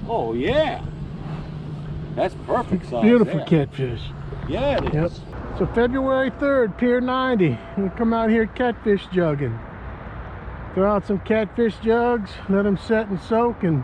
Oh yeah. That's perfect size. Beautiful there. catfish. Yeah, it is. Yep. So February 3rd, Pier 90. We'll come out here catfish jugging. Throw out some catfish jugs, let them set and soak, and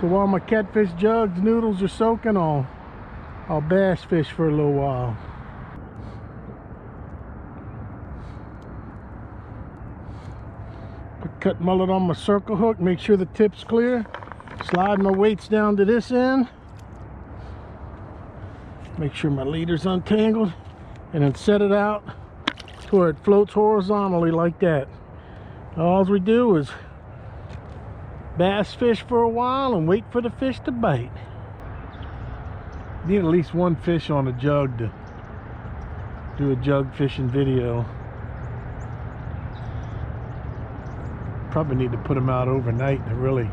so while my catfish jugs noodles are soaking, I'll bass fish for a little while. Put cut mullet on my circle hook, make sure the tip's clear. Slide my weights down to this end. Make sure my leader's untangled, and then set it out to where it floats horizontally like that. All we do is bass fish for a while and wait for the fish to bite. Need at least one fish on a jug to do a jug fishing video. Probably need to put them out overnight to really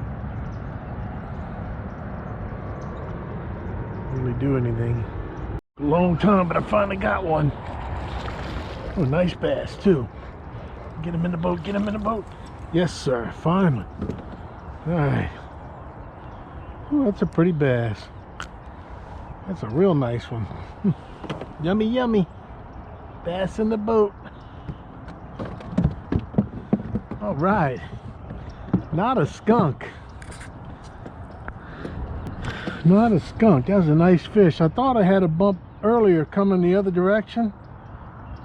do anything. A long time, but I finally got one. Oh, nice bass too. Get him in the boat, get him in the boat. Yes sir, finally. All right. Oh, that's a pretty bass. That's a real nice one. Yummy, yummy. Bass in the boat. All right. Not a skunk. Not a skunk. That was a nice fish. I thought I had a bump earlier coming the other direction.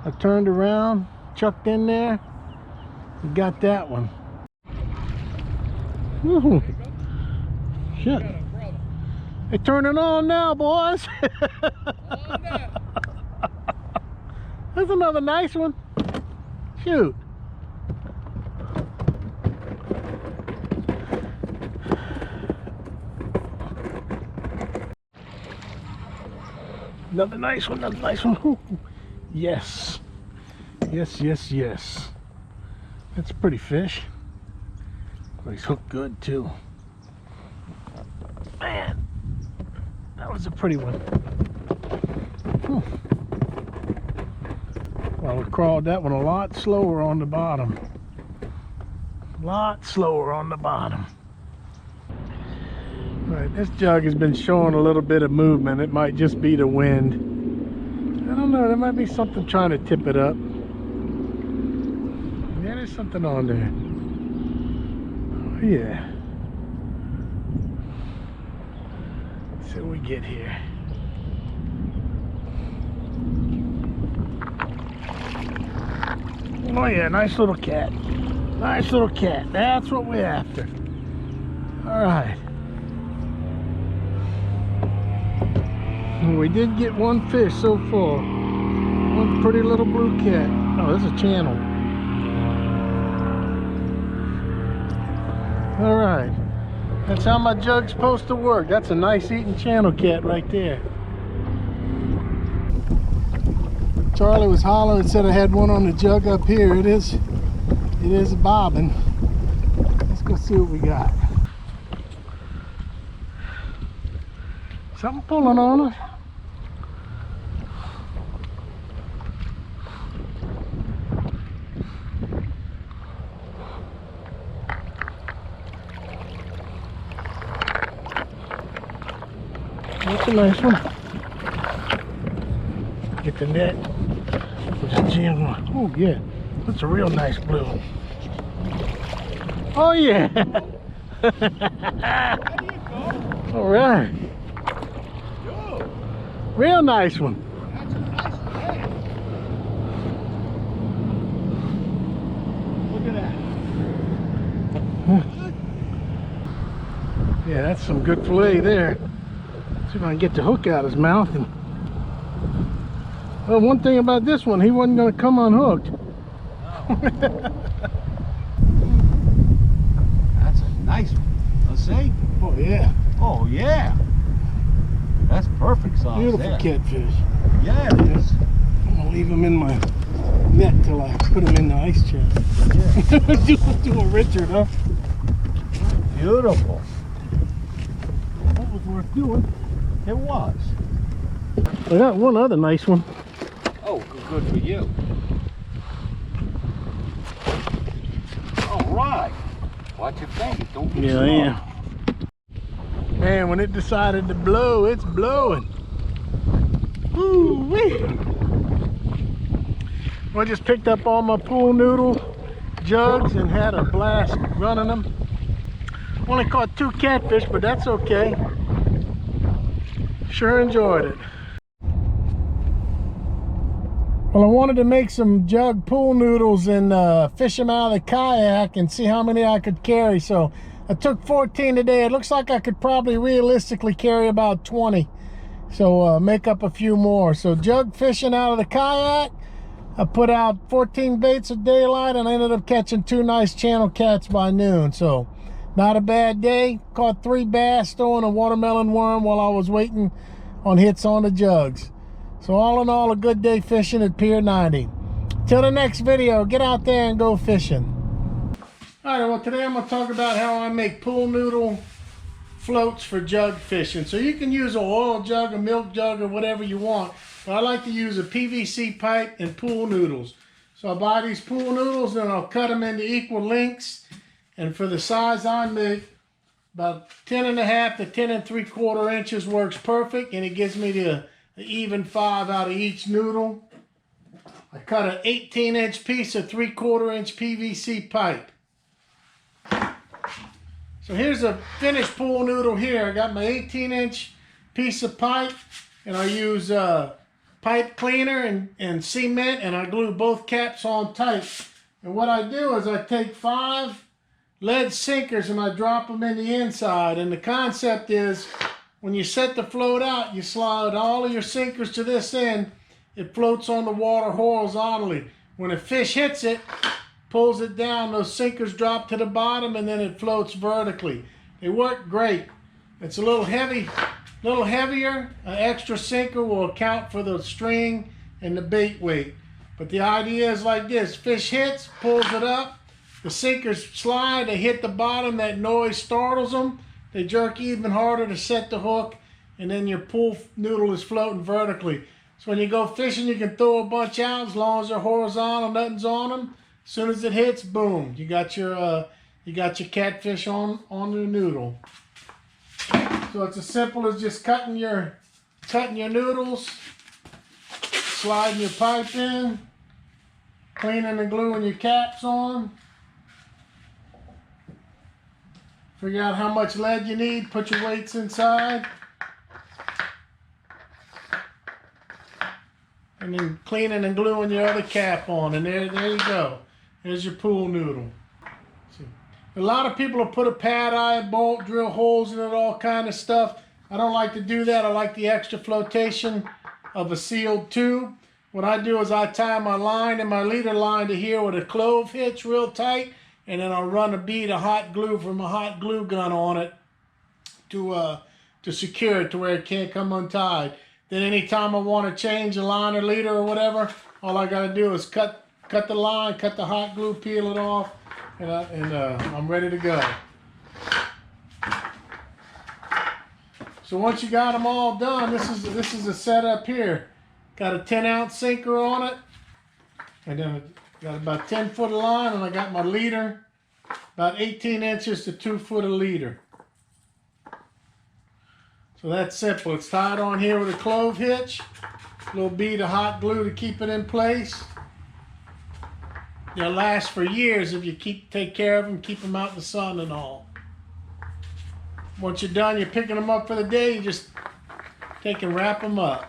I turned around, chucked in there, and got that one. Woohoo. Shit. They turning on now, boys. That's another nice one. Shoot. Another nice one, another nice one. Ooh. Yes. Yes, yes, yes. That's a pretty fish. Oh, he's hooked good too. Man, that was a pretty one. Whew. Well, we crawled that one a lot slower on the bottom. A lot slower on the bottom. Right, this jug has been showing a little bit of movement. It might just be the wind. I don't know, there might be something trying to tip it up. Yeah, there's something on there. Oh yeah. Let's see what we get here. Oh yeah, nice little cat. Nice little cat. That's what we're after. All right. We did get one fish so far. One pretty little blue cat. Oh, this is a channel. All right. That's how my jug's supposed to work. That's a nice eating channel cat right there. Charlie was hollering and said I had one on the jug up here. It is bobbing. Let's go see what we got. Something pulling on it. That's a nice one. Get the net. We'll just jam one. Oh yeah, that's a real nice blue. Oh yeah. All right. Real nice one. That's a nice day. Look at that. Yeah, that's some good fillet there. See if I can get the hook out of his mouth. And well, one thing about this one, he wasn't going to come unhooked. No. That's a nice one. Let's see. Oh yeah. Oh yeah. That's perfect size. Beautiful there. catfish. Yeah, it is. I'm gonna leave him in my net till I put him in the ice chest. Yeah. do a Richard, huh? Beautiful. That was worth doing. It was. I got one other nice one. Oh, good for you. All right. Watch your face. Don't be slow. Yeah. Man, when it decided to blow, it's blowing. Woo-wee. I just picked up all my pool noodle jugs and had a blast running them. Only caught 2 catfish, but that's okay. Sure enjoyed it. Well, I wanted to make some jug pool noodles and fish them out of the kayak and see how many I could carry. So I took 14 today. It looks like I could probably realistically carry about 20. So make up a few more. So jug fishing out of the kayak. I put out 14 baits of daylight and I ended up catching 2 nice channel cats by noon. So not a bad day. Caught 3 bass, throwing a watermelon worm while I was waiting on hits on the jugs. So all in all, a good day fishing at Pier 90. Till the next video, get out there and go fishing. All right, well today I'm going to talk about how I make pool noodle floats for jug fishing. So you can use an oil jug, a milk jug, or whatever you want. But I like to use a PVC pipe and pool noodles. So I buy these pool noodles and I'll cut them into equal lengths. And for the size I make, about 10.5 to 10 3/4 inches works perfect. And it gives me the even 5 out of each noodle. I cut an 18-inch piece of 3/4 inch PVC pipe. So here's a finished pool noodle here. I got my 18-inch piece of pipe and I use pipe cleaner and cement and I glue both caps on tight. And what I do is I take 5 lead sinkers and I drop them in the inside. And the concept is when you set the float out, you slide all of your sinkers to this end. It floats on the water horizontally. When a fish hits it, pulls it down, those sinkers drop to the bottom and then it floats vertically. They work great. It's a little heavy, heavier. An extra sinker will account for the string and the bait weight. But the idea is like this: fish hits, pulls it up, the sinkers slide, they hit the bottom, that noise startles them. They jerk even harder to set the hook, and then your pool noodle is floating vertically. So when you go fishing, you can throw a bunch out as long as they're horizontal, nothing's on them. As soon as it hits, boom, you got your catfish on the noodle. So it's as simple as just cutting your noodles, sliding your pipe in, cleaning and gluing your caps on. Figure out how much lead you need, put your weights inside. And then cleaning and gluing your other cap on, and there you go. There's your pool noodle. See, a lot of people will put a pad eye, bolt, drill holes in it, all kind of stuff. I don't like to do that. I like the extra flotation of a sealed tube. What I do is I tie my line and my leader line to here with a clove hitch real tight, and then I'll run a bead of hot glue from a hot glue gun on it to secure it to where it can't come untied. Then anytime I want to change a line or leader or whatever, all I got to do is cut the line, cut the hot glue, peel it off, and I'm ready to go. So once you got them all done, this is a setup here. Got a 10-ounce sinker on it, and then got about 10 foot of line, and I got my leader, about 18 inches to 2 foot of leader. So that's simple. It's tied on here with a clove hitch, a little bead of hot glue to keep it in place. They'll last for years if you take care of them, keep them out in the sun and all. Once you're done, you're picking them up for the day, you just take and wrap them up.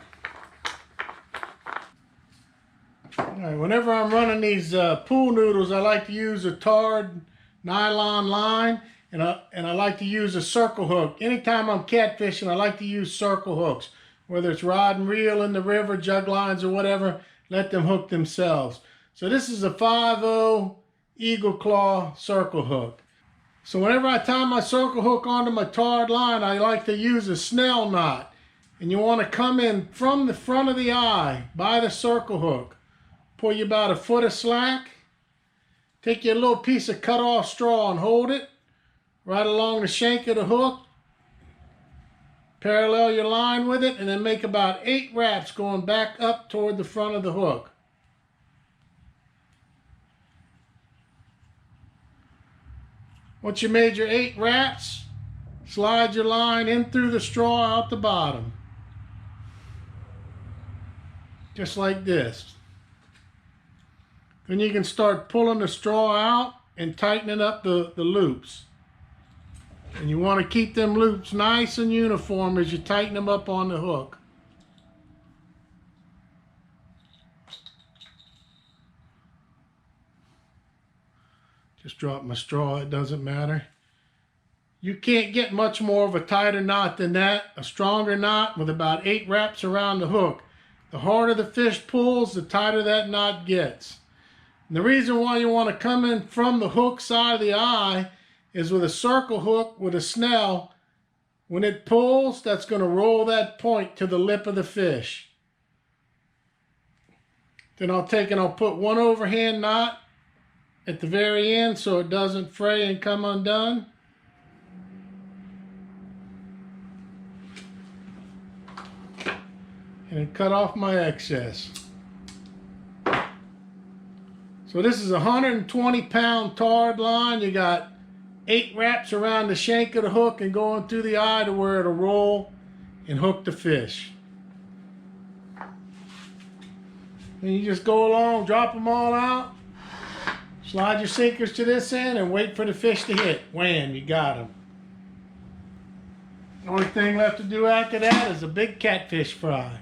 All right, whenever I'm running these pool noodles, I like to use a tarred nylon line. And I like to use a circle hook. Anytime I'm catfishing, I like to use circle hooks. Whether it's rod and reel in the river, jug lines or whatever, let them hook themselves. So this is a 5/0 Eagle Claw circle hook. So whenever I tie my circle hook onto my tarred line, I like to use a snell knot. And you want to come in from the front of the eye by the circle hook. Pull you about 1 foot of slack. Take your little piece of cut off straw and hold it right along the shank of the hook. Parallel your line with it, and then make about 8 wraps going back up toward the front of the hook. Once you made your 8 wraps, slide your line in through the straw out the bottom. Just like this. Then you can start pulling the straw out and tightening up the loops. And you want to keep them loops nice and uniform as you tighten them up on the hook. Just drop my straw, it doesn't matter. You can't get much more of a tighter knot than that. A stronger knot with about 8 wraps around the hook. The harder the fish pulls, the tighter that knot gets. And the reason why you want to come in from the hook side of the eye is with a circle hook with a snell. When it pulls, that's going to roll that point to the lip of the fish. Then I'll take and I'll put one overhand knot at the very end so it doesn't fray and come undone. And then cut off my excess. So this is a 120-pound tarred line. You got 8 wraps around the shank of the hook and going through the eye to where it'll roll and hook the fish. And you just go along, drop them all out, slide your sinkers to this end and wait for the fish to hit. Wham, you got them. The only thing left to do after that is a big catfish fry.